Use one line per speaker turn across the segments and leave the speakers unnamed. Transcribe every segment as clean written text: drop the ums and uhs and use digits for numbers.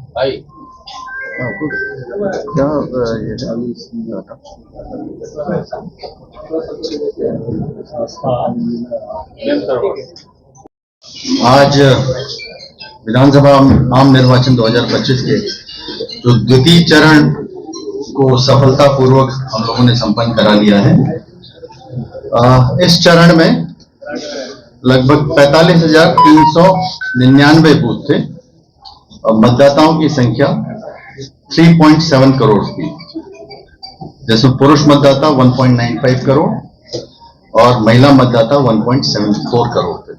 भाई
क्या ये आज विधानसभा आम निर्वाचन 2025 के जो द्वितीय चरण को सफलतापूर्वक हम लोगों ने संपन्न करा लिया है। इस चरण में लगभग 45,399 बूथ थे और मतदाताओं की संख्या 3.7 करोड़ थी, जिसमें पुरुष मतदाता 1.95 करोड़ और महिला मतदाता 1.74 करोड़ थे।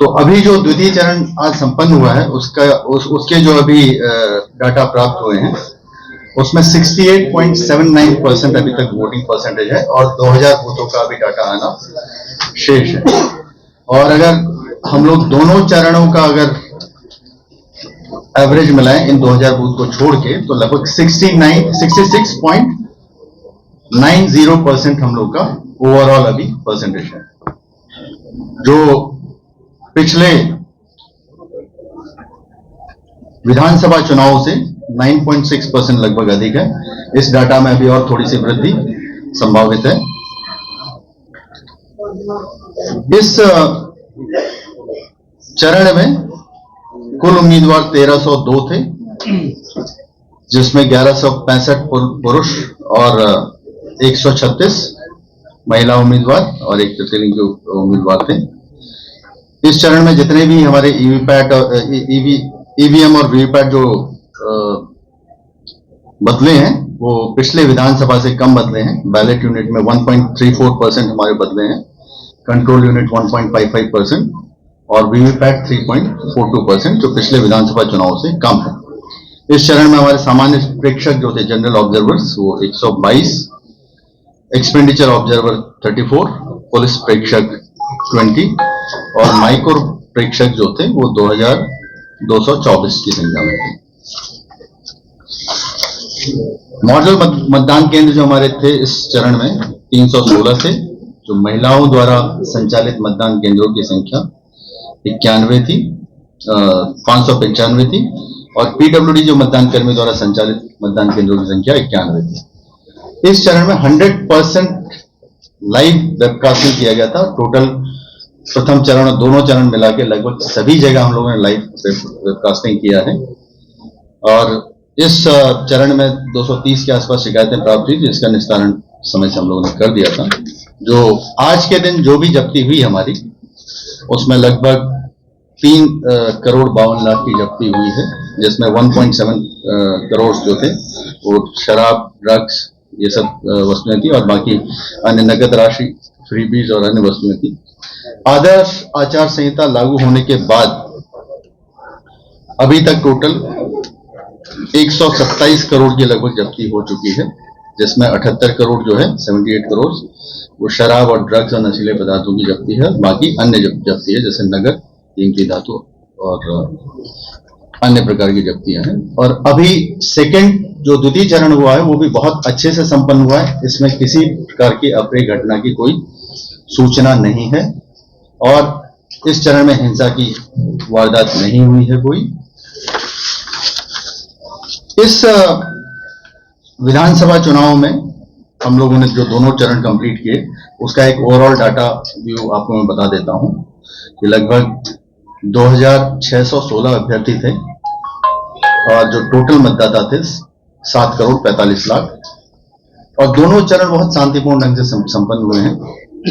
तो अभी जो द्वितीय चरण आज संपन्न हुआ है उसके जो अभी डाटा प्राप्त हुए हैं उसमें 68.79% अभी तक वोटिंग परसेंटेज है और 2000 बूथों का अभी डाटा आना शेष है। और अगर हम लोग दोनों चरणों का अगर एवरेज मिलाएं इन 2000 बूथ को छोड़ के तो लगभग 66.90% हम लोग का ओवरऑल अभी परसेंटेज है, जो पिछले विधानसभा चुनाव से 9.6% लगभग अधिक है। इस डाटा में अभी और थोड़ी सी वृद्धि संभावित है। इस चरण में कुल उम्मीदवार 1302 थे, जिसमें 1165 पुरुष और 136 महिला उम्मीदवार और एक तृतीय उम्मीदवार थे। इस चरण में जितने भी हमारे ईवीपैट और ईवीएम और वीवीपैट जो बदले हैं वो पिछले विधानसभा से कम बदले हैं। बैलेट यूनिट में 1.34% हमारे बदले हैं, कंट्रोल यूनिट 1.55% और वीवीपैट 3.42% जो पिछले विधानसभा चुनाव से कम है। इस चरण में हमारे सामान्य प्रेक्षक जो थे जनरल ऑब्जर्वर्स वो 122, एक्सपेंडिचर ऑब्जर्वर 34, पुलिस प्रेक्षक 20 और माइक्रो प्रेक्षक जो थे वो 2224 की संख्या में थे। मॉडल मतदान केंद्र जो हमारे थे इस चरण में 316 थे, जो महिलाओं द्वारा संचालित मतदान केंद्रों की संख्या 91 थी, 595 थी और पीडब्ल्यूडी जो मतदान कर्मी द्वारा संचालित मतदान केंद्रों की संख्या 91 थी। इस चरण में 100% लाइव वेबकास्टिंग किया गया था। टोटल प्रथम चरण और दोनों चरण मिला के लगभग सभी जगह हम लोगों ने लाइव वेबकास्टिंग किया है और इस चरण में 230 के आसपास शिकायतें प्राप्त हुई, जिसका निस्तारण समय से हम लोगों ने कर दिया था। जो आज के दिन जो भी जब्ती हुई हमारी उसमें लगभग 3,52,00,000 की जब्ती हुई है, जिसमें 1.7 करोड़ जो थे वो शराब, ड्रग्स ये सब वस्तुएं थी और बाकी अन्य नगद राशि, फ्रीबीज और अन्य वस्तुएं थी। आदर्श आचार संहिता लागू होने के बाद अभी तक टोटल 127 करोड़ की लगभग जब्ती हो चुकी है, जिसमें 78 करोड़ जो है 78 करोड़ वो शराब और ड्रग्स और नशीले पदार्थों की जब्ती है। बाकी अन्य जब्ती है जैसे नगद, कीमती धातु और अन्य प्रकार की जब्तियां हैं। और अभी सेकंड जो द्वितीय चरण हुआ है वो भी बहुत अच्छे से संपन्न हुआ है। इसमें किसी प्रकार की अप्रिय घटना की कोई सूचना नहीं है और इस चरण में हिंसा की वारदात नहीं हुई है कोई। इस विधानसभा चुनाव में हम लोगों ने जो दोनों चरण कंप्लीट किए उसका एक ओवरऑल डाटा व्यू आपको मैं बता देता हूं कि लगभग 2616 अभ्यर्थी थे और जो टोटल मतदाता थे 7,45,00,000 और दोनों चरण बहुत शांतिपूर्ण ढंग से संपन्न हुए हैं।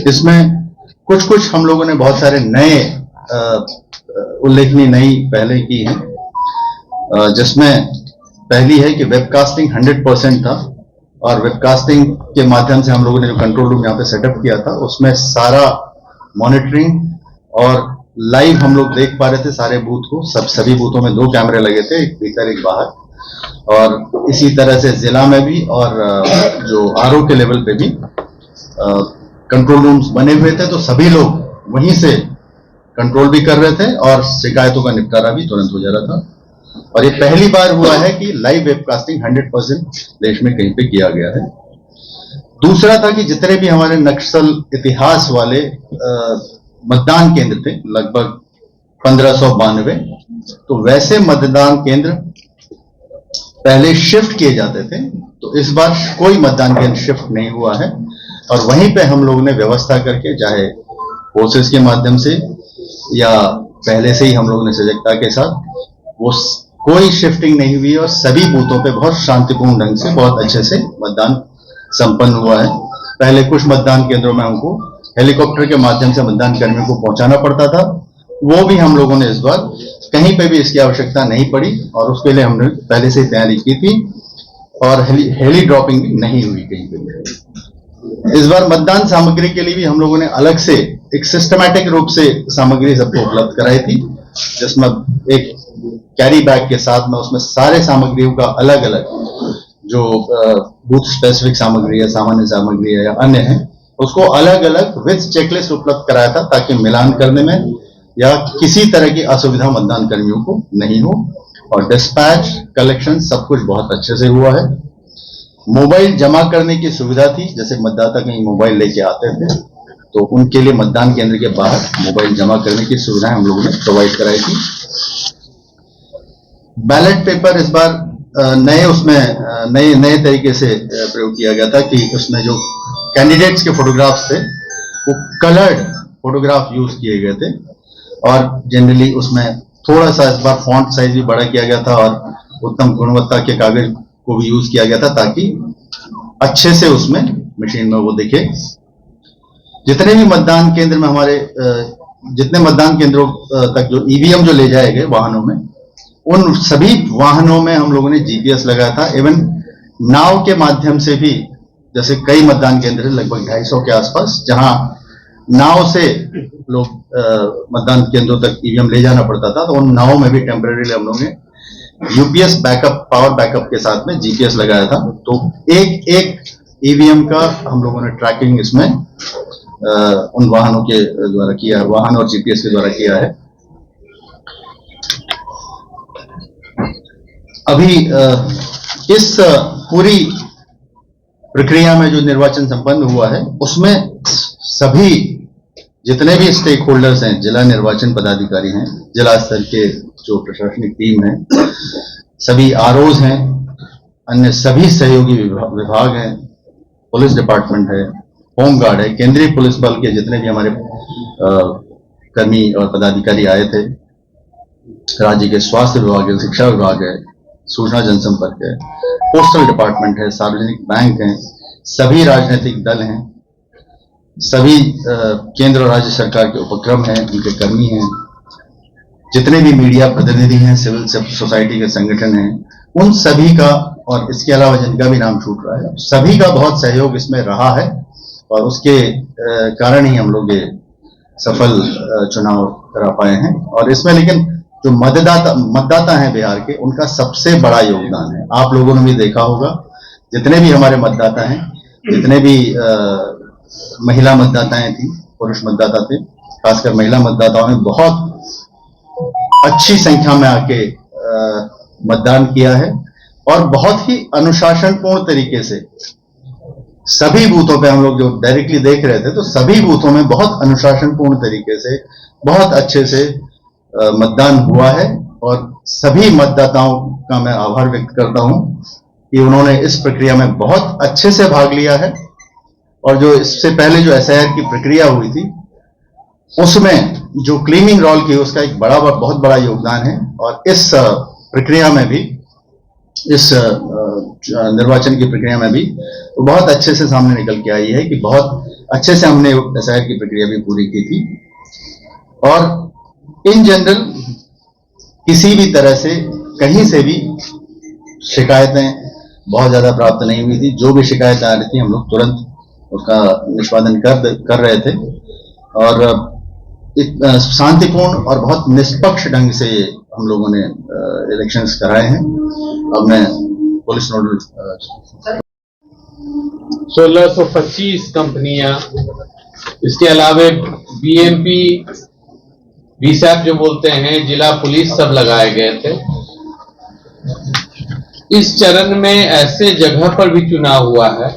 इसमें कुछ हम लोगों ने बहुत सारे नए उल्लेखनीय नई पहले की हैं, जिसमें पहली है कि वेबकास्टिंग 100% था और वेबकास्टिंग के माध्यम से हम लोगों ने जो कंट्रोल रूम यहाँ पे सेटअप किया था उसमें सारा मॉनिटरिंग और लाइव हम लोग देख पा रहे थे सारे बूथ को। सभी बूथों में 2 कैमरे लगे थे, एक भीतर एक बाहर, और इसी तरह से जिला में भी और जो आरओ के लेवल पे भी कंट्रोल रूम्स बने हुए थे, तो सभी लोग वहीं से कंट्रोल भी कर रहे थे और शिकायतों का निपटारा भी तुरंत हो जा रहा था। और ये पहली बार हुआ है कि लाइव वेबकास्टिंग 100% देश में कहीं पे किया गया है। दूसरा था कि जितने भी हमारे नक्सल इतिहास वाले मतदान केंद्र थे, लगभग 1592। तो वैसे मतदान केंद्र पहले शिफ्ट किए जाते थे, तो इस बार कोई मतदान केंद्र शिफ्ट नहीं हुआ है और वहीं पे हम लोगों ने व्यवस्था करके, चाहे फोर्सेस के माध्यम से या पहले से ही हम लोगों ने सजगता के साथ, वो कोई शिफ्टिंग नहीं हुई और सभी बूथों पे बहुत शांतिपूर्ण ढंग से बहुत अच्छे से मतदान संपन्न हुआ है। पहले कुछ मतदान केंद्रों में हमको हेलीकॉप्टर के माध्यम से मतदान कर्मियों को पहुंचाना पड़ता था, वो भी हम लोगों ने इस बार कहीं पे भी इसकी आवश्यकता नहीं पड़ी और उसके लिए हमने पहले से ही तैयारी की थी और हेली ड्रॉपिंग भी नहीं हुई कहीं पे भी। इस बार मतदान सामग्री के लिए भी हम लोगों ने अलग से एक सिस्टमैटिक रूप से सामग्री सबको उपलब्ध कराई थी, जिसमें एक कैरी बैग के साथ में उसमें सारे सामग्रियों का अलग अलग जो बूथ स्पेसिफिक सामग्री है, सामान्य सामग्री है या अन्य है, उसको अलग अलग विद चेकलिस्ट उपलब्ध कराया था ताकि मिलान करने में या किसी तरह की असुविधा मतदान कर्मियों को नहीं हो। और डिस्पैच कलेक्शन सब कुछ बहुत अच्छे से हुआ है। मोबाइल जमा करने की सुविधा थी, जैसे मतदाता कहीं मोबाइल लेके आते थे तो उनके लिए मतदान केंद्र के बाहर मोबाइल जमा करने की सुविधाएं हम लोगों ने प्रोवाइड कराई थी। बैलेट पेपर इस बार नए तरीके से प्रयोग किया गया था कि उसमें जो कैंडिडेट्स के फोटोग्राफ्स थे वो कलर्ड फोटोग्राफ यूज किए गए थे और जनरली उसमें थोड़ा सा इस बार फॉन्ट साइज भी बड़ा किया गया था और उत्तम गुणवत्ता के कागज को भी यूज किया गया था ताकि अच्छे से उसमें मशीन में वो दिखे। जितने भी मतदान केंद्र में हमारे जितने मतदान केंद्रों तक जो ईवीएम जो ले जाए गए वाहनों में, उन सभी वाहनों में हम लोगों ने जीपीएस लगाया था। इवन नाव के माध्यम से भी, जैसे कई मतदान केंद्र लगभग 250 के आसपास जहां नाव से लोग मतदान केंद्रों तक ईवीएम ले जाना पड़ता था, तो उन नावों में भी टेम्परेरीली हम लोगों ने यूपीएस बैकअप, पावर बैकअप के साथ में जीपीएस लगाया था। तो एक एक ईवीएम का हम लोगों ने ट्रैकिंग इसमें उन वाहनों के द्वारा किया है, वाहन और जीपीएस के द्वारा किया है। अभी इस पूरी प्रक्रिया में जो निर्वाचन संपन्न हुआ है उसमें सभी जितने भी स्टेक होल्डर्स हैं, जिला निर्वाचन पदाधिकारी हैं, जिला स्तर के जो प्रशासनिक टीम है, सभी आरओज हैं, अन्य सभी सहयोगी विभाग हैं, पुलिस डिपार्टमेंट है, होमगार्ड है, केंद्रीय पुलिस बल के जितने भी हमारे कर्मी और पदाधिकारी आए थे, राज्य के स्वास्थ्य विभाग है, शिक्षा विभाग है, सूचना जनसंपर्क है, पोस्टल डिपार्टमेंट है, सार्वजनिक बैंक है, सभी राजनीतिक दल हैं, सभी केंद्र और राज्य सरकार के उपक्रम हैं, उनके कर्मी हैं, जितने भी मीडिया प्रतिनिधि हैं, सिविल सोसाइटी के संगठन हैं, उन सभी का और इसके अलावा जिनका भी नाम छूट रहा है, सभी का बहुत सहयोग इसमें रहा है और उसके कारण ही हम लोग ये सफल चुनाव करा पाए हैं। और इसमें लेकिन जो मतदाता हैं बिहार के, उनका सबसे बड़ा योगदान है। आप लोगों ने भी देखा होगा, जितने भी हमारे मतदाता हैं, जितने भी महिला मतदाताएं थी, पुरुष मतदाता थे, खासकर महिला मतदाताओं ने बहुत अच्छी संख्या में आके मतदान किया है और बहुत ही अनुशासनपूर्ण तरीके से सभी बूथों पे हम लोग जो डायरेक्टली देख रहे थे, तो सभी बूथों में बहुत अनुशासनपूर्ण तरीके से बहुत अच्छे से मतदान हुआ है और सभी मतदाताओं का मैं आभार व्यक्त करता हूं कि उन्होंने इस प्रक्रिया में बहुत अच्छे से भाग लिया है। और जो इससे पहले जो एसआईआर की प्रक्रिया हुई थी उसमें जो क्लीनिंग रोल की, उसका एक बहुत बड़ा योगदान है। और इस प्रक्रिया में भी, इस निर्वाचन की प्रक्रिया में भी तो बहुत अच्छे से सामने निकल के आई है कि बहुत अच्छे से हमने एसआईआर की प्रक्रिया भी पूरी की थी। और इन जनरल किसी भी तरह से कहीं से भी शिकायतें बहुत ज्यादा प्राप्त नहीं हुई थी। जो भी शिकायतें आ रही थी हम लोग तुरंत उसका निष्पादन कर रहे थे और एक शांतिपूर्ण और बहुत निष्पक्ष ढंग से हम लोगों ने इलेक्शंस कराए हैं। अब मैं पुलिस नोडल
1625 कंपनियां, इसके अलावा बीएमपी, बीसैप जो बोलते हैं, जिला पुलिस सब लगाए गए थे। इस चरण में ऐसे जगह पर भी चुनाव हुआ है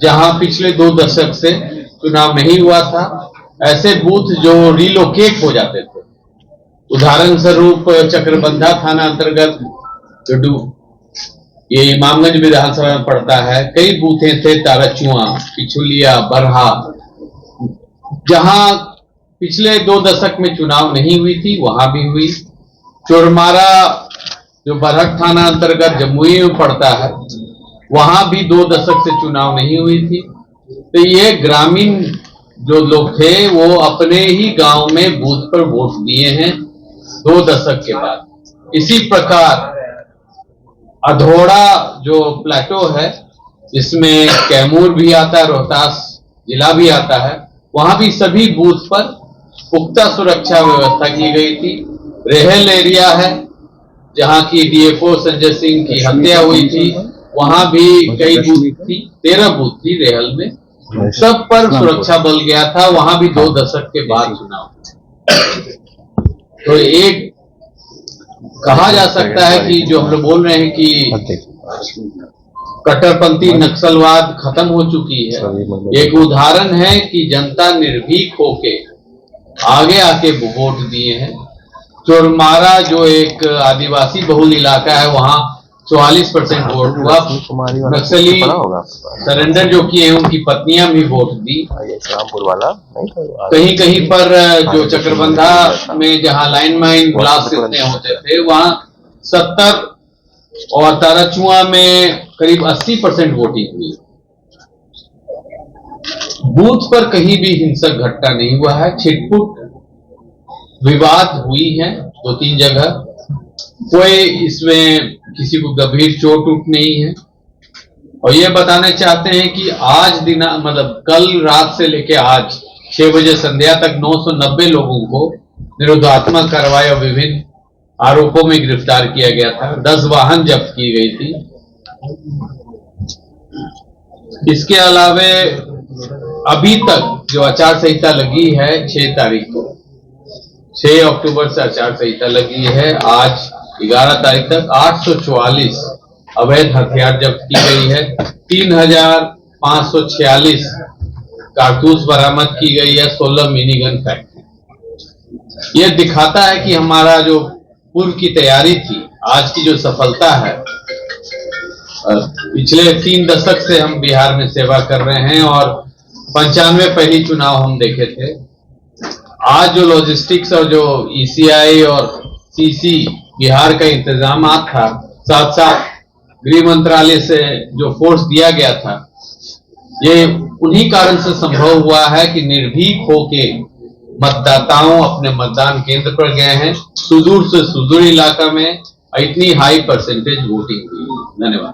जहां पिछले 2 दशक से चुनाव नहीं हुआ था। ऐसे बूथ जो रिलोकेट हो जाते थे, उदाहरण स्वरूप चक्रबंधा थाना अंतर्गत जो ये इमामगंज विधानसभा में पड़ता है, कई बूथे थे, ताराचुआ, पिछुलिया, बरहा, जहां पिछले 2 दशक में चुनाव नहीं हुई थी, वहां भी हुई। चोरमारा जो बरहट थाना अंतर्गत जमुई में पड़ता है, वहां भी 2 दशक से चुनाव नहीं हुई थी। तो ये ग्रामीण जो लोग थे वो अपने ही गांव में बूथ पर वोट दिए हैं 2 दशक के बाद। इसी प्रकार अधोड़ा जो प्लेटो है, जिसमें कैमूर भी आता है, रोहतास जिला भी आता है, वहां भी सभी बूथ पर पुख्ता सुरक्षा व्यवस्था की गई थी। रेहल एरिया है जहां की डीएफओ संजय सिंह की हत्या हुई थी, वहां भी कई बूथ थी, 13 बूथ थी रेहल में, सब पर सुरक्षा बल गया था। वहां भी 2 दशक के बाद चुनाव। तो एक कहा जा सकता है कि जो हम लोग बोल रहे हैं कि कट्टरपंथी नक्सलवाद खत्म हो चुकी है, एक उदाहरण है कि जनता निर्भीक होके आगे आके वोट दिए हैं। चोरमारा जो एक आदिवासी बहुल इलाका है, वहां 44% वोट हुआ। नक्सली सरेंडर जो किए हैं उनकी पत्नियां भी वोट दी। कहीं कहीं पर जो चक्रबंधा में जहां लाइन माइन ब्लास्ट इतने होते थे, वहां 70 और ताराचुआ में करीब 80% वोटिंग हुई। बूथ पर कहीं भी हिंसक घटना नहीं हुआ है। छिटपुट विवाद हुई है 2-3 जगह, कोई इसमें किसी को गंभीर चोट उठ नहीं है। और ये बताने चाहते हैं कि आज मतलब कल रात से लेके आज 6 बजे संध्या तक 990 लोगों को निरोधात्मक कार्रवाई और विभिन्न आरोपों में गिरफ्तार किया गया था। 10 वाहन जब्त की गई थी। इसके अलावे अभी तक जो आचार संहिता लगी है 6 तारीख को, 6 अक्टूबर से आचार संहिता लगी है, आज 11 तारीख तक 844 अवैध हथियार जब्त की गई है। 3546 कारतूस बरामद की गई है। 16 मिनी गन फैक्ट्री। यह दिखाता है कि हमारा जो पूर्व की तैयारी थी, आज की जो सफलता है, पिछले 3 दशक से हम बिहार में सेवा कर रहे हैं और 95 पहली चुनाव हम देखे थे। आज जो लॉजिस्टिक्स और जो ईसीआई और सीसी बिहार का इंतजाम था, साथ साथ गृह मंत्रालय से जो फोर्स दिया गया था, ये उन्हीं कारण से संभव हुआ है कि निर्भीक होके मतदाताओं अपने मतदान केंद्र पर गए हैं। सुदूर से सुदूर इलाका में इतनी हाई परसेंटेज वोटिंग हुई। धन्यवाद।